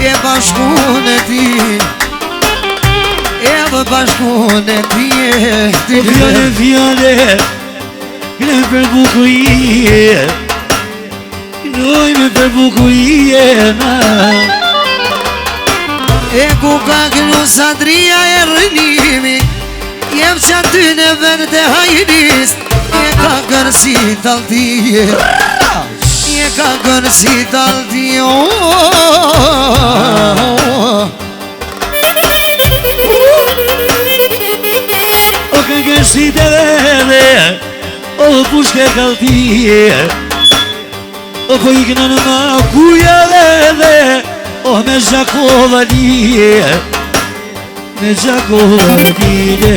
E bashkun e ti E dhe bashkun e ti O fjale, fjale Këne për bukurije Kënojme për bukurije E ku ka kënu sadria e rënimi Jem që aty në vend e hajnis E ka kërsi taltije E ka kërsi taltije O ka kërsi të vede O pushke kaltije O ko ikna në makuja vede O me zhakova nije Me zhakova nije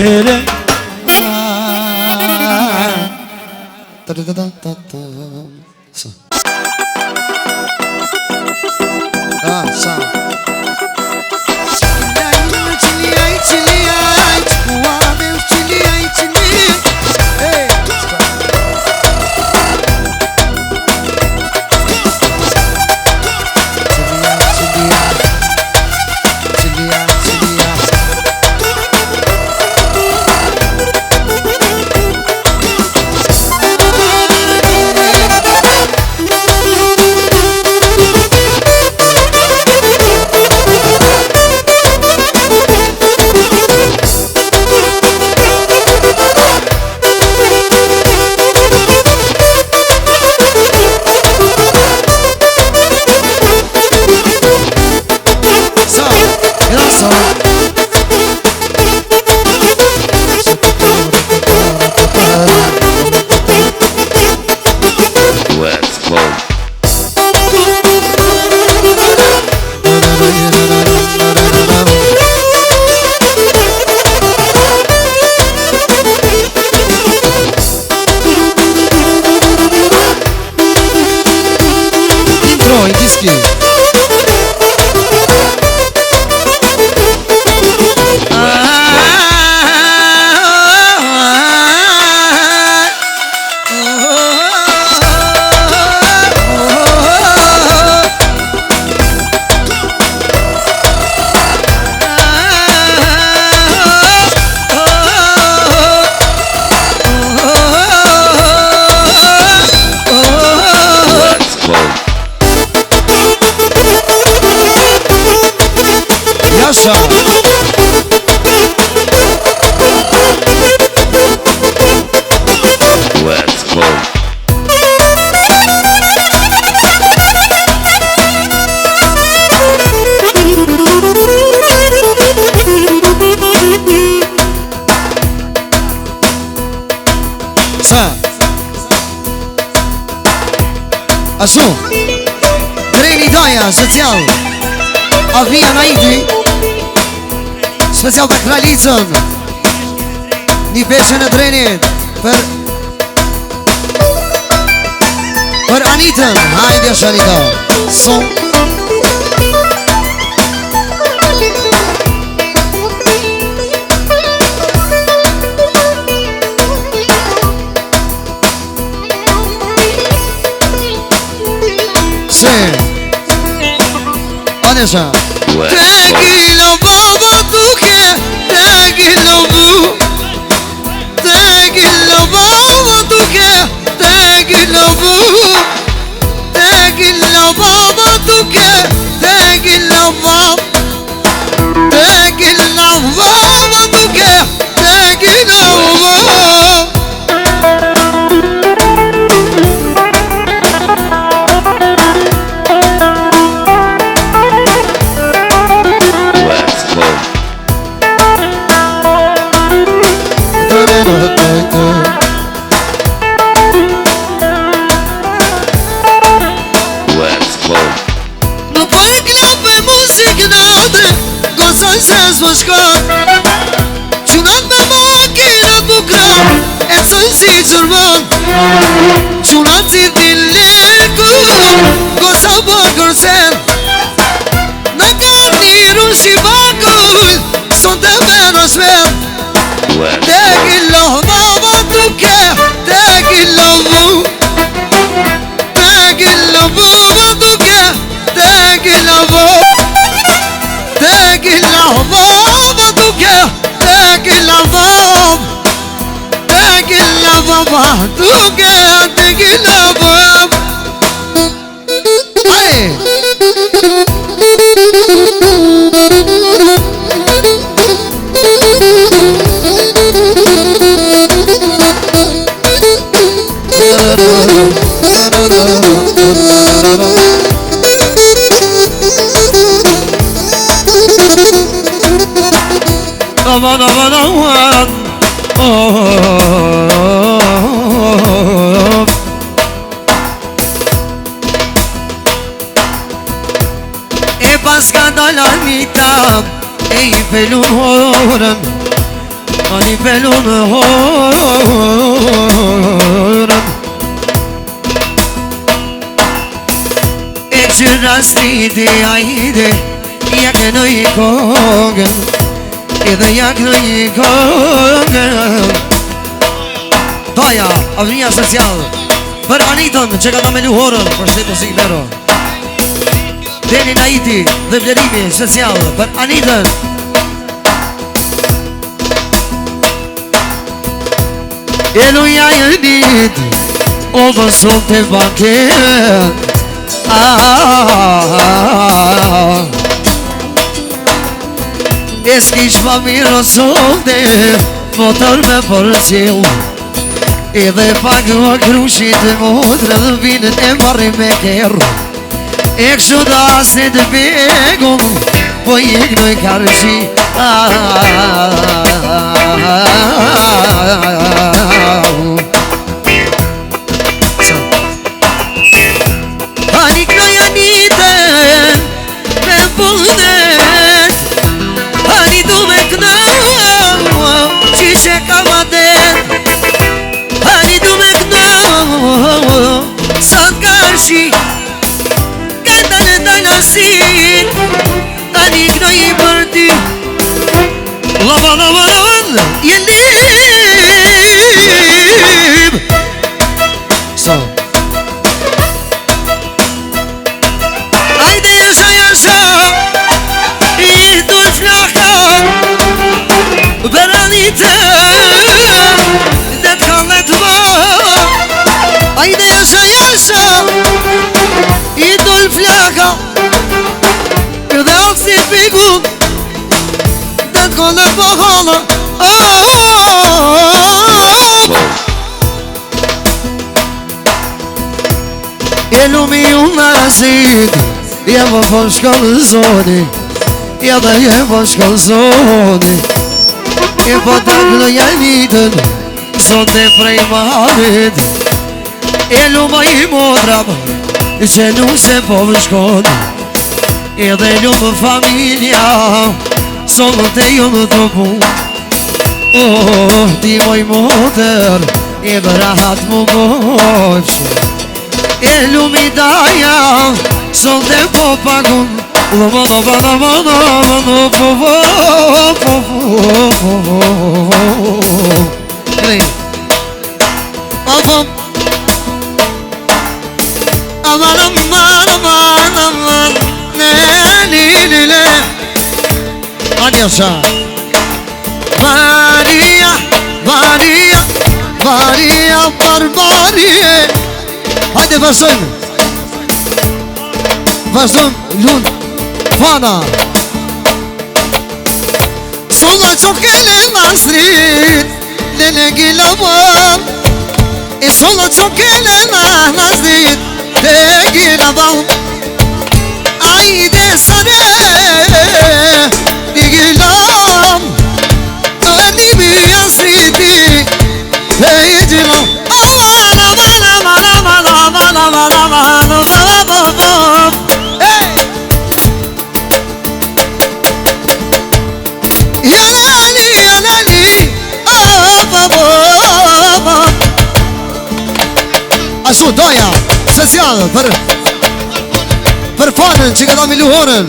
Ashtu Treni Daja, special Avia Naidi Special për Kralicën Një peshe në trenit Për Anitën Hajde Shanita Son Anesha Tegilo baba duke Tegilo bu Tegilo baba duke Tegilo bu Tegilo baba duke Tegilo baba Tegilo baba duke Tegilo baba Më shkot Qunat me makinat bukra E cojnë si qërmon Qunat si din leku Gosa bëgër sen Në karniru shi bakull Son të mena shven Tegilo baba duke Tegilo bu Tegilo baba duke Tegilo bu baba duke te gilla baba duke te gilla baba Ai aman aman aman E pas ka dal Anita E I pelun horën Ani pelun horën E qëra striti ajde Jak në I kongën Edhe jak në I kongën Toja, avnia social Për Anitën që ka ta me luhorën Për shtetë si Lero Deni Naiti dhe vlerimi special për Anitën E luja e dit O vësot të banket E s'kish pa mirë o sote Motor me përcil Edhe pak më krushit e motrë Dhe vinën e marri me kërë E kështu da se të begum Po jek në I karëshi Ani knoj Anitën Me pundet Ani du me knoj Qishe kam adet Ani du me knoj Sot karëshi Nasin Ani knoj për ty Lavan, lavan, lavan Jelim So Ajde jasha jasha I dul flaka Për Anitën Dhe t'kallet ma Ajde jasha jasha I dul flaka Dhe atë si piku Dhe t'kone pëhala E lumi unë nësit Je më po shkallëzoni Je dhe je po shkallëzoni E po t'aklo Anitën Sot e prej marit E luma I modram Që nuk se po më shkoni Edhe lumë familja Sonë të jumë të pun Ti moj motër Edhe rahat më bojshë E lumë I daja Sonë të po pagun Aman aman aman aman Adjasha Maria, Maria, Maria Barbarie Hajde vazhdojmë Vazhdojmë lund Fana Solla qokele nasrit Lele gilavan E solla qokele nasrit Te gilavan Ajde sare Digilam Animi asriti Hey jilam Aman aman aman aman aman aman aman aman Hey Yalali yalali Ashtu doja Special Për fanën që këta mi luhonën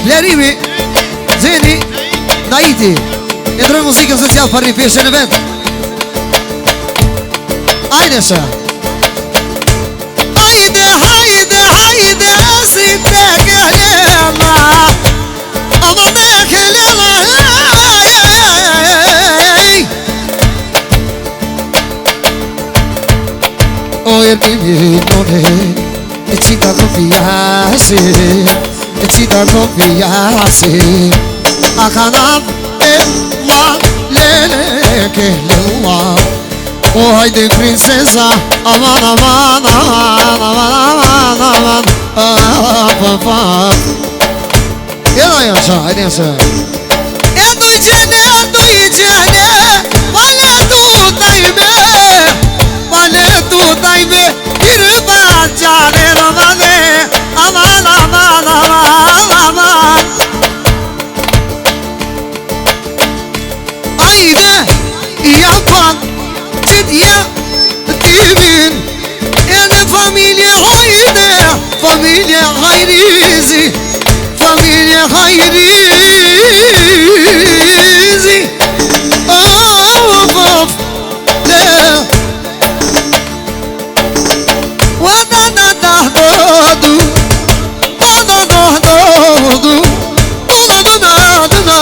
Vlerimi Zeni Naiti E ndrojë muzikën special për një pjesë në vend Ajde shë Hajde, hajde, hajde Si te gëllema amore e ci da confiarsi e ci da confiarsi a canap e ma lele che lua oh haydi princesa aman aman aman aman aman aman Yalla yaşa hadi yaşa Endo içene Vale tu dayme Bir bahçane ramane Aman aman aman aman Haydi yapan Cidye Dimin Ene familya haydi Familya hayrizi Familya hayrizi Of of Le Wada da da do Da da da do Da da da da da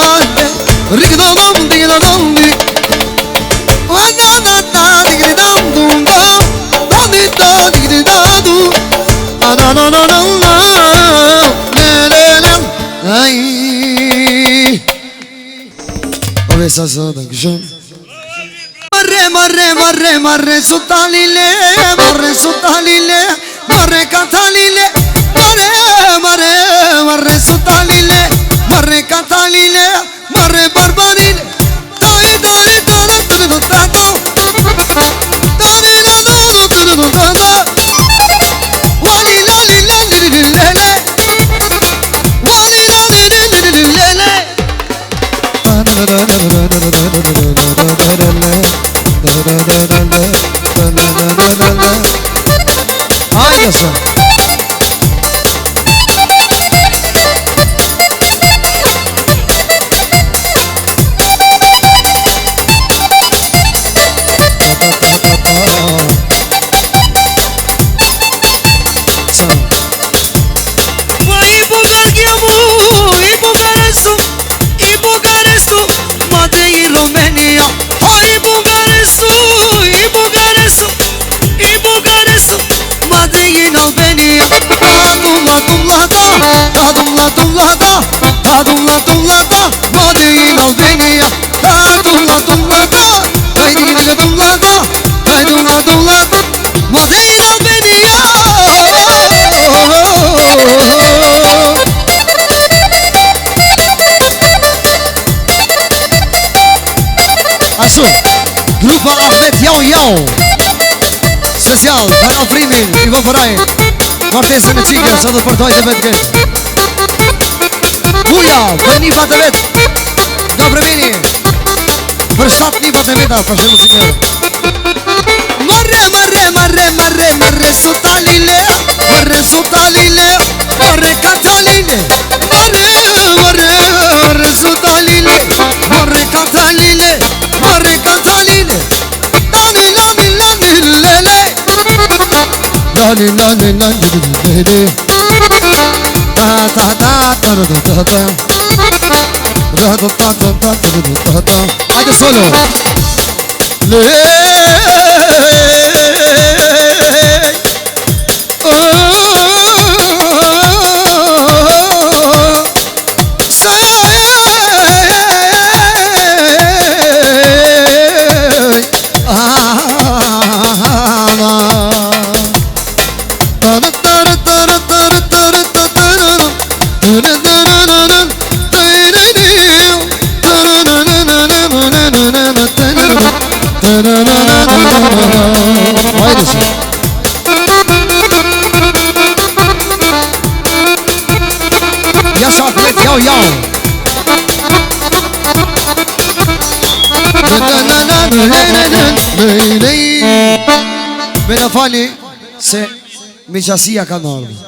Rig da dum di da dum di Wada da da di dum dum da Da di da di da do Da da da da da Ay Ovesa soda kışım Marre su talile Marre su talile Marre katalile Marre su talile Marre katalile Marre barbarile Dai Haydi sen Romania, ai Bulgaresu, Made in Albania. Adumla dumlada, Made in Albania. Adumla dumlada, Made in Albania. Ashtu, grupa Ahmet Jau Special për afrimin I vëpëraj Martesën e qikës që do të përtojt e vetë këtë Muja për nifat e vetë Do premeni Për 7 nifat e veta për shumë cikërë Marre su talile Marre su talile Marre katalile Marre su talile Marre katalile Marre katalile Dani lani lele Dani lani lele Ta ta ta ta ta ta ta Ta Haydi solo Haydi sen Yaşa Ahmet Jau Me në fali Se miqasia ka nërë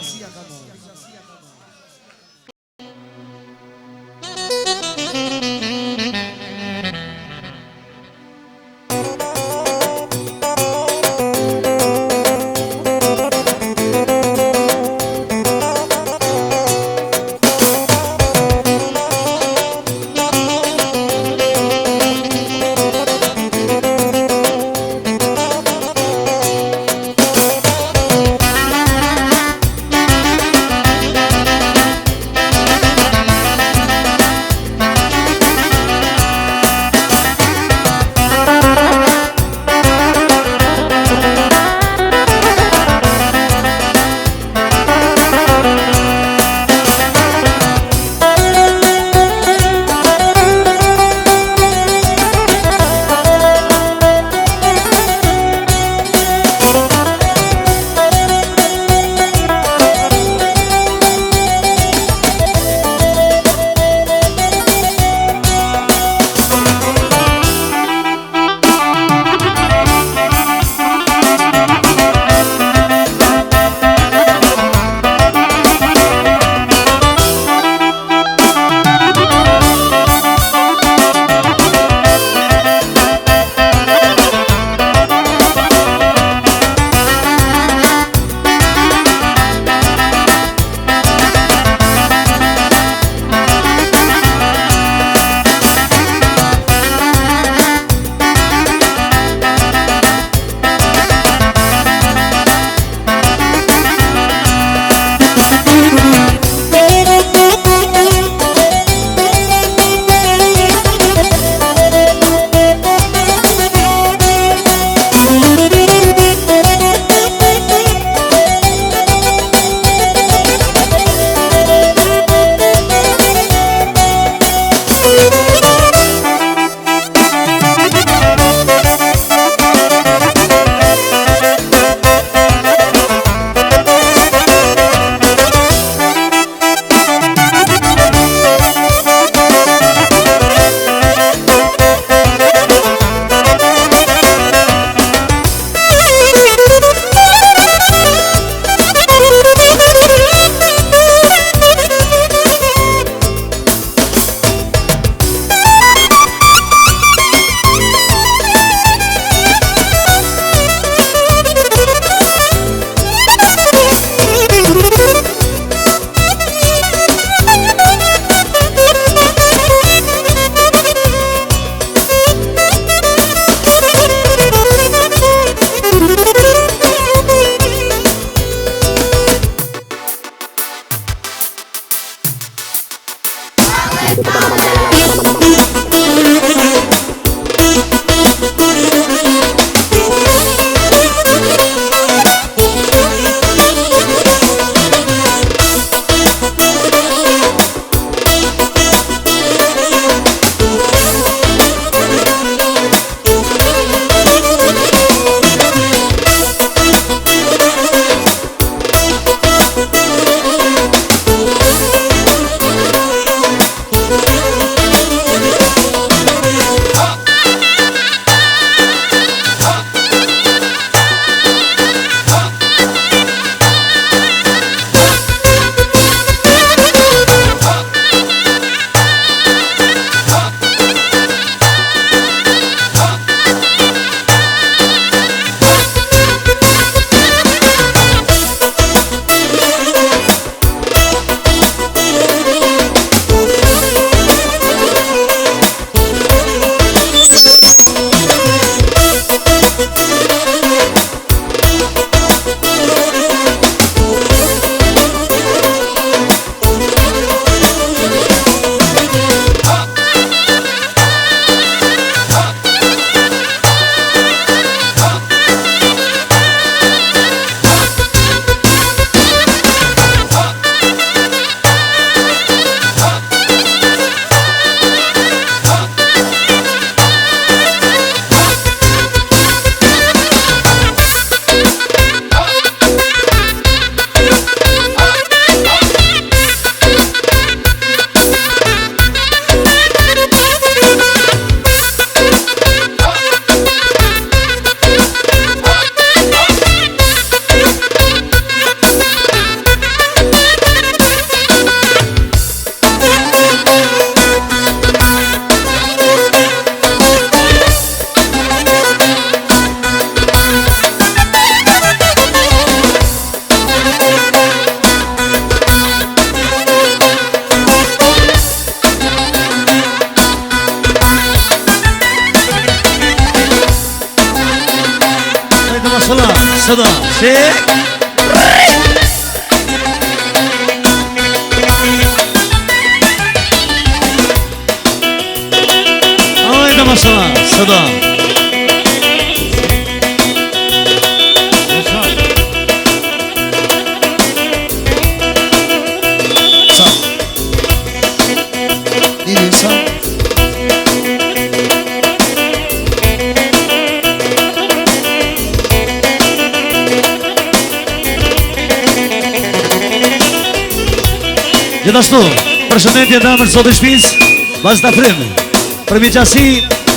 صدا شيك هاي ده ما شاء الله صدا صح دي صح Gjithashtu, përshëndetje damër sot e shpis, bazë të frimë, për mi qasi,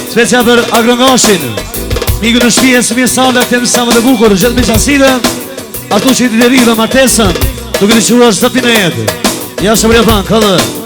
specia për agrongashin, miku në shpije së mirë salë, të më samë dhe bukur, gjithë mi qasire, atu që i të deri dhe martesën, duke të qura është zëtin e jetë. Ja se mërja banë, këllë.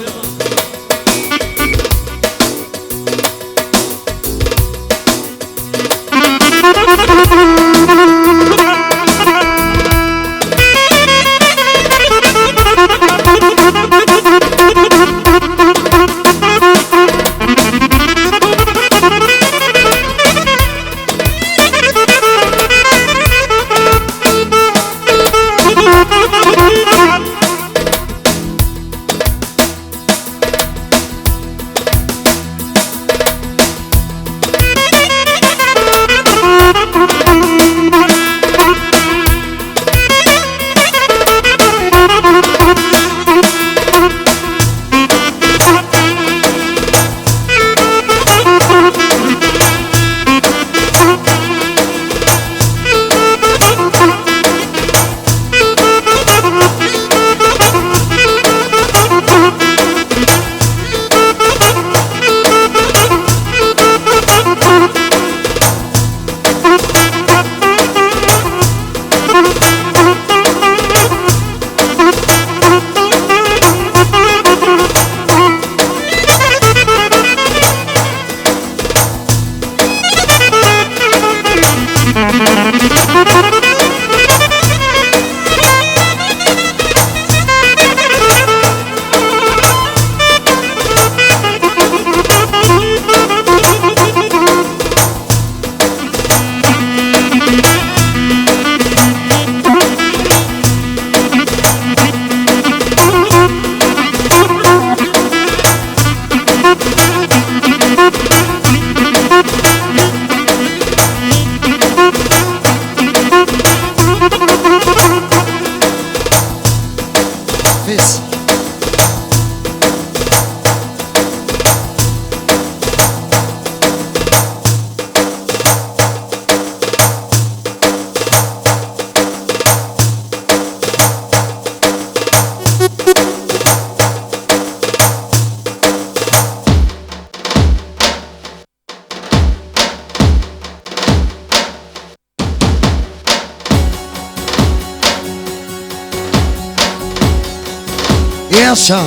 Jasha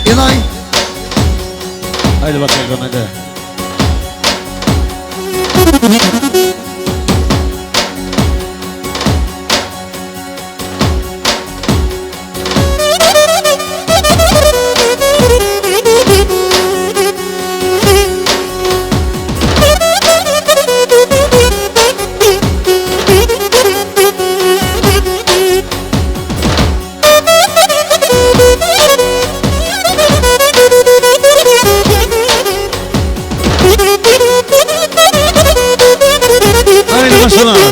Idaj Hajde batë e gëmë edhe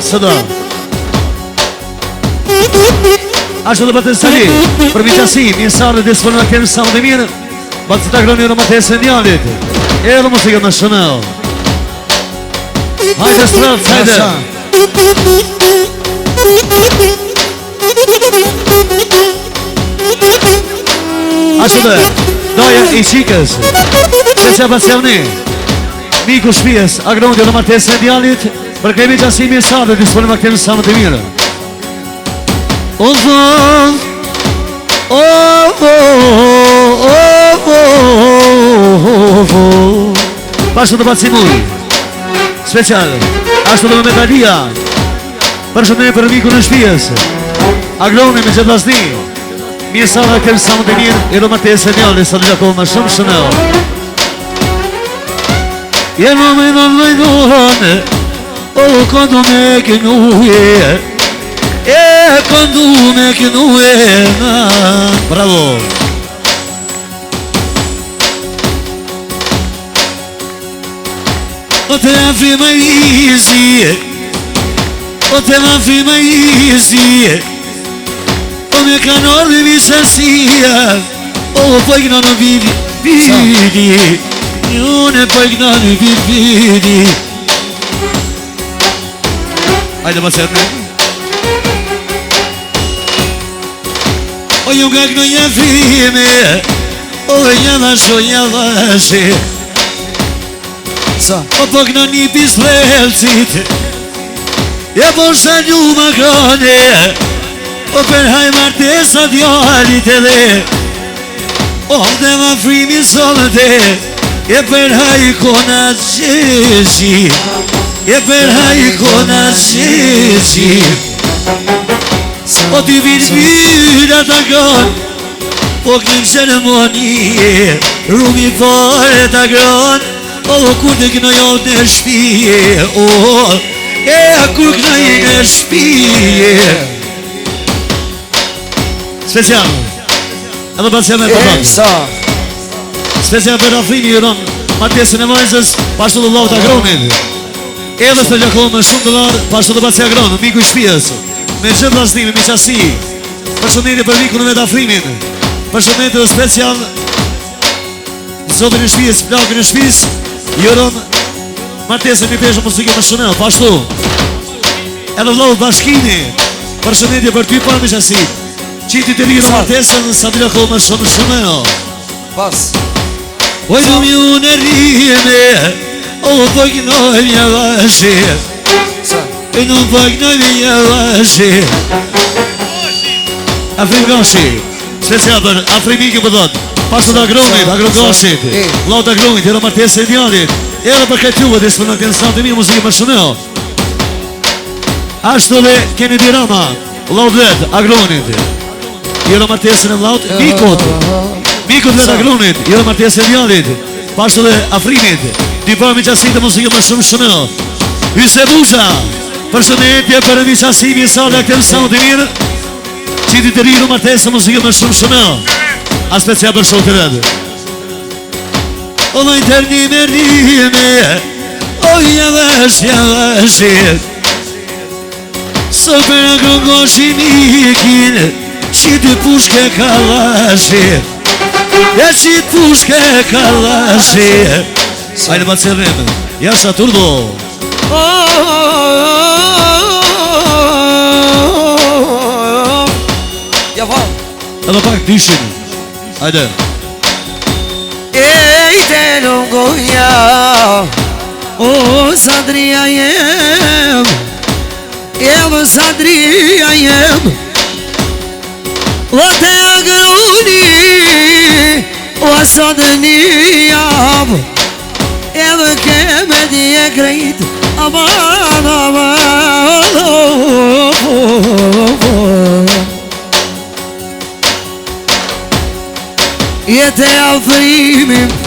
Sëdo Ashtu dhe batë të sëri Për miqasi, mjesarë dhe disponë në kemë samë dhe mirë Batë të takroni në matesë në njallit E dhe musikë në shënel Hajde strafë, hajde Ashtu dhe Doja i qikës Se që batë javni Miku shpijes, agroni në matesë në njallit Për kemi qasimi e sa dhe disponim a këtemi samë të mirë O zon Pashtu të pacimuj Special Ashtu dhe me medalia Për shumë për miku në shpijes Agroni me gjithë lasni Mi e sa dhe këtemi samë të mirë I do ma të e senjali Sa dhe gjakohë më shumë shënel Jeno me në mëjdohane quando me che nuie quando me che nuie bravo o te la prima easy o te la prima easy o me canor di visasia o poi che non vivi non è poi che non vivi Hajde ma sërni O ju nga kënoja frime O ja dhashi O po këno një pislelcit E po shta një më krone O për haj martesa djallit edhe O dhe ma frimi solte E për haj kona qeshi E për haj kona qeshi O t'i vinë të gron Po kënim ceremonie Rumi fare të gron O kur të kënojot në shpije O kur kënoj në shpije Special Edhe pasja me përbat Special për Afrini Juron Matesën e vajzës Pashtu dhe lau të agronit Edhe së të gjakohë me shumë dolar Pashtu dhe pasja agronë Miku i shpijës Me gjithë lasnimi, mi qasi Përshëndetje për miku në vetë Afrinin Përshëndetje dhe special Zotën e shpijës, plakën e shpijës Juron Matesën mi peshë musikë më shënel Pashtu Edhe lau bashkini Përshëndetje për ty pa mi qasi Qiti të lirë Matesën Sa të gjakohë me shumë shënel Pas Oj du mi unë e rime O po kënoj një vashi E nuk po kënoj një vashi Afrikashi Special për Afrimiki për dhët Pashtu të agronit, agrogashit Lau të agronit, jero martesë e djallit Edhe për këtë juve, disë për në kënë satë e mirë muzikë më shënel Ashtu dhe keni dirama Lau të vetë, agronit Jero martesën e laut, mikot Mikot vetë agronit, jero martesë e djallit Pashtu dhe Afrinit Dy për mi qasit e muzikë më shumë shënel Hyse Buza Përshëndetje për mi qasi mi salë e këtë samë të mirë Qiti të riru martesë e muzikë më shumë shënel A specia për shumë të redë O në interni me rime O javash Së për në grëngoshi mikin Qiti pushke kalashi E qitë pushke kalashi Hajde pa cërrim Jasha Turbo Edhe pak dishin Hajde Ejte lungoja O sadria jem Jem sadria jem O te agroni sot një javë edhe keme dje krejt aman, aman, jetë e afrimi